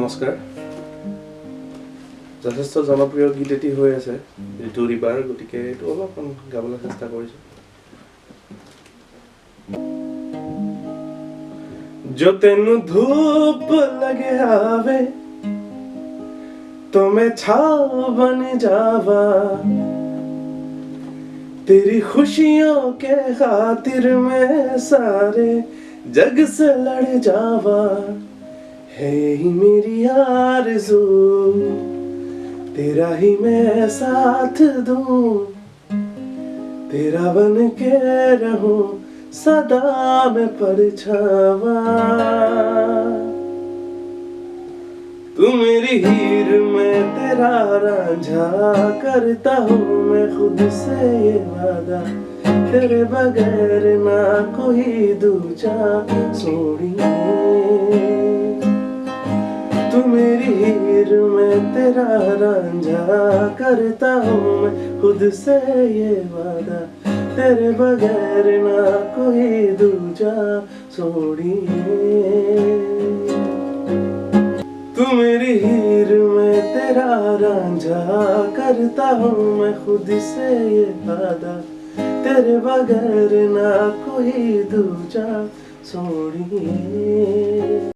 নমস্কাৰ। যথেষ্ট জনপ্ৰিয় গীত এটি হৈ আছে ঋতু ৰিবাৰ, গতিকে এইটো অলপমান গাবলৈ চেষ্টা কৰিছোঁ। जो तेनू धूप लगे आवे तो मैं छाव बन जावा, तेरी खुशियों के खातिर मैं सारे जग से लड़ जावा। है ही मेरी आरज़ू तेरा ही मैं साथ दूं, तेरा बन के रहूं सदा मैं परछावा। तू मेरी हीर मैं तेरा रांझा, करता हूँ मैं खुद से ये वादा, तेरे बगैर ना कोई दूजा सोनिए। तू मेरी हीर मैं तेरा रांझा, करता हूँ मैं खुद से ये वादा, तेरे बगैर ना कोई दूजा सोनिए। तू मेरी हीर मैं तेरा रांझा, करता हूँ मैं खुद से ये वादा, तेरे बगैर ना कोई दूजा सोनिए।